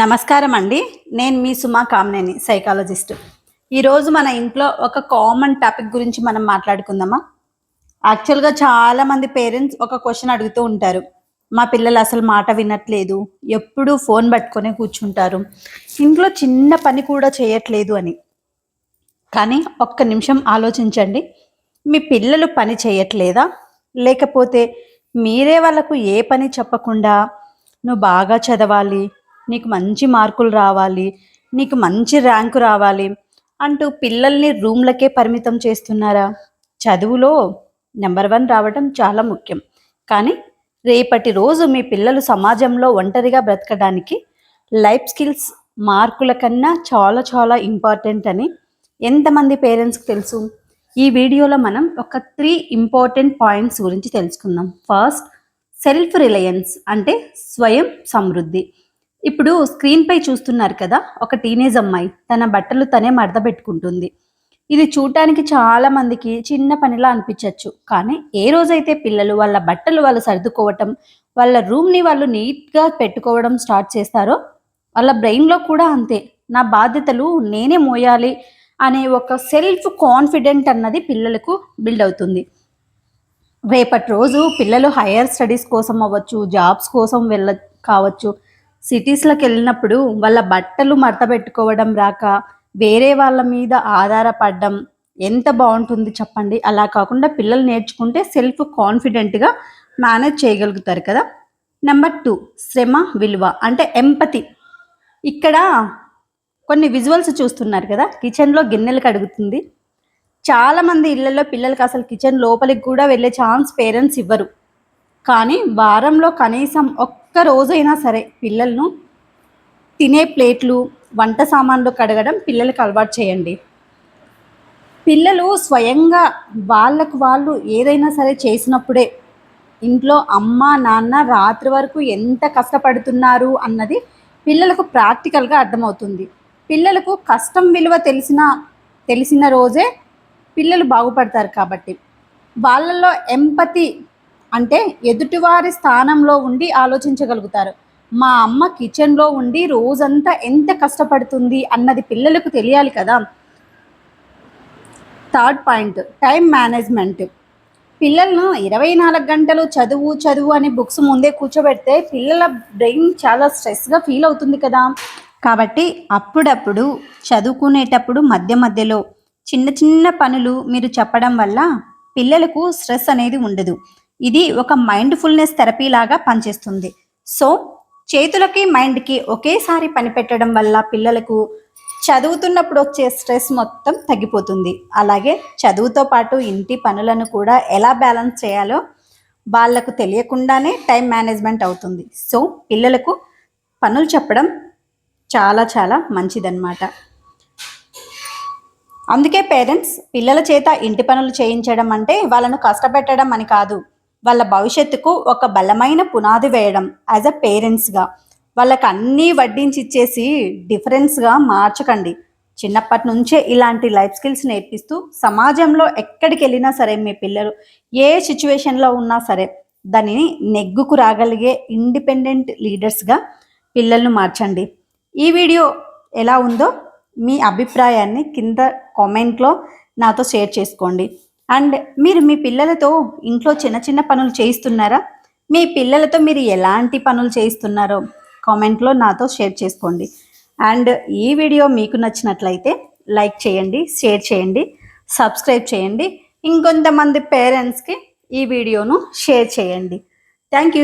నమస్కారం అండి. నేను మీ సుమా కామ్నేని, సైకాలజిస్ట్. ఈరోజు మన ఇంట్లో ఒక కామన్ టాపిక్ గురించి మనం మాట్లాడుకుందామా? యాక్చువల్గా చాలామంది పేరెంట్స్ ఒక క్వశ్చన్ అడుగుతూ ఉంటారు. మా పిల్లలు అసలు మాట వినట్లేదు, ఎప్పుడూ ఫోన్ పట్టుకొని కూర్చుంటారు, ఇంట్లో చిన్న పని కూడా చేయట్లేదు అని. కానీ ఒక్క నిమిషం ఆలోచించండి, మీ పిల్లలు పని చేయట్లేదా? లేకపోతే మీరే వాళ్ళకు ఏ పని చెప్పకుండా నువ్వు బాగా చదవాలి, నీకు మంచి మార్కులు రావాలి, నీకు మంచి ర్యాంకు రావాలి అంటూ పిల్లల్ని రూమ్లకే పరిమితం చేస్తున్నారా? చదువులో నెంబర్ 1 రావడం చాలా ముఖ్యం, కానీ రేపటి రోజు మీ పిల్లలు సమాజంలో ఒంటరిగా బ్రతకడానికి లైఫ్ స్కిల్స్ మార్కుల కన్నా చాలా చాలా ఇంపార్టెంట్ అని ఎంతమంది పేరెంట్స్కి తెలుసు? ఈ వీడియోలో మనం ఒక 3 ఇంపార్టెంట్ పాయింట్స్ గురించి తెలుసుకుందాం. ఫస్ట్, సెల్ఫ్ రిలయన్స్ అంటే స్వయం సమృద్ధి. ఇప్పుడు స్క్రీన్పై చూస్తున్నారు కదా, ఒక టీనేజ్ అమ్మాయి తన బట్టలు తనే మడత పెట్టుకుంటుంది. ఇది చూడటానికి చాలా మందికి చిన్న పనిలా అనిపించవచ్చు, కానీ ఏ రోజైతే పిల్లలు వాళ్ళ బట్టలు వాళ్ళు సర్దుకోవటం, వాళ్ళ రూమ్ని వాళ్ళు నీట్గా పెట్టుకోవడం స్టార్ట్ చేస్తారో, వాళ్ళ బ్రెయిన్లో కూడా అంతే, నా బాధ్యతలు నేనే మోయాలి అనే ఒక సెల్ఫ్ కాన్ఫిడెంట్ అన్నది పిల్లలకు బిల్డ్ అవుతుంది. రేపటి రోజు పిల్లలు హైయర్ స్టడీస్ కోసం అవ్వచ్చు, జాబ్స్ కోసం కావచ్చు, సిటీస్లోకి వెళ్ళినప్పుడు వాళ్ళ బట్టలు మడత పెట్టుకోవడం రాక వేరే వాళ్ళ మీద ఆధారపడడం ఎంత బాగుంటుంది చెప్పండి? అలా కాకుండా పిల్లలు నేర్చుకుంటే సెల్ఫ్ కాన్ఫిడెంట్గా మేనేజ్ చేయగలుగుతారు కదా. నెంబర్ 2, శ్రమ విలువ అంటే ఎంపతి. ఇక్కడ కొన్ని విజువల్స్ చూస్తున్నారు కదా, కిచెన్లో గిన్నెలు కడుగుతుంది. చాలామంది ఇళ్లలో పిల్లలకి అసలు కిచెన్ లోపలికి కూడా వెళ్ళే ఛాన్స్ పేరెంట్స్ ఇవ్వరు, కానీ వారంలో కనీసం ఒక్క రోజైనా సరే పిల్లలను తినే ప్లేట్లు, వంట సామాన్లు కడగడం పిల్లలకు అలవాటు చేయండి. పిల్లలు స్వయంగా వాళ్ళకు వాళ్ళు ఏదైనా సరే చేసినప్పుడే ఇంట్లో అమ్మ నాన్న రాత్రి వరకు ఎంత కష్టపడుతున్నారు అన్నది పిల్లలకు ప్రాక్టికల్గా అర్థమవుతుంది. పిల్లలకు కష్టం విలువ తెలిసిన రోజే పిల్లలు బాగుపడతారు. కాబట్టి వాళ్ళల్లో ఎంపతి అంటే ఎదుటివారి స్థానంలో ఉండి ఆలోచించగలుగుతారు. మా అమ్మ కిచెన్లో ఉండి రోజంతా ఎంత కష్టపడుతుంది అన్నది పిల్లలకు తెలియాలి కదా. Third point, time management. పిల్లలను 24 గంటలు చదువు అని బుక్స్ ముందే కూర్చోబెడితే పిల్లల బ్రెయిన్ చాలా స్ట్రెస్గా ఫీల్ అవుతుంది కదా. కాబట్టి అప్పుడప్పుడు చదువుకునేటప్పుడు మధ్య మధ్యలో చిన్న చిన్న పనులు మీరు చెప్పడం వల్ల పిల్లలకు స్ట్రెస్ అనేది ఉండదు. ఇది ఒక మైండ్ఫుల్నెస్ థెరపీ లాగా పనిచేస్తుంది. సో చేతులకి మైండ్కి ఒకేసారి పని పెట్టడం వల్ల పిల్లలకు చదువుతున్నప్పుడు వచ్చే స్ట్రెస్ మొత్తం తగ్గిపోతుంది. అలాగే చదువుతో పాటు ఇంటి పనులను కూడా ఎలా బ్యాలెన్స్ చేయాలో వాళ్ళకు తెలియకుండానే టైం మేనేజ్మెంట్ అవుతుంది. సో పిల్లలకు పనులు చెప్పడం చాలా చాలా మంచిదన్నమాట. అందుకే పేరెంట్స్ పిల్లల చేత ఇంటి పనులు చేయించడం అంటే వాళ్ళను కష్టపెట్టడం అని కాదు, వాళ్ళ భవిష్యత్తుకు ఒక బలమైన పునాది వేయడం. యాజ్ అ పేరెంట్స్గా వాళ్ళకి అన్నీ వడ్డించి ఇచ్చేసి డిఫరెన్స్గా మార్చకండి. చిన్నప్పటి నుంచే ఇలాంటి లైఫ్ స్కిల్స్ నేర్పిస్తూ సమాజంలో ఎక్కడికి వెళ్ళినా సరే మీ పిల్లలు ఏ సిచ్యువేషన్లో ఉన్నా సరే దానిని నెగ్గుకు రాగలిగే ఇండిపెండెంట్ లీడర్స్గా పిల్లలను మార్చండి. ఈ వీడియో ఎలా ఉందో మీ అభిప్రాయాన్ని కింద కామెంట్లో నాతో షేర్ చేసుకోండి. అండ్ మీరు మీ పిల్లలతో ఇంట్లో చిన్న చిన్న పనులు చేయిస్తున్నారా? మీ పిల్లలతో మీరు ఎలాంటి పనులు చేయిస్తున్నారో కామెంట్లో నాతో షేర్ చేసుకోండి. అండ్ ఈ వీడియో మీకు నచ్చినట్లయితే లైక్ చేయండి, షేర్ చేయండి, సబ్స్క్రైబ్ చేయండి. ఇంకొంతమంది పేరెంట్స్కి ఈ వీడియోను షేర్ చేయండి. Thank you.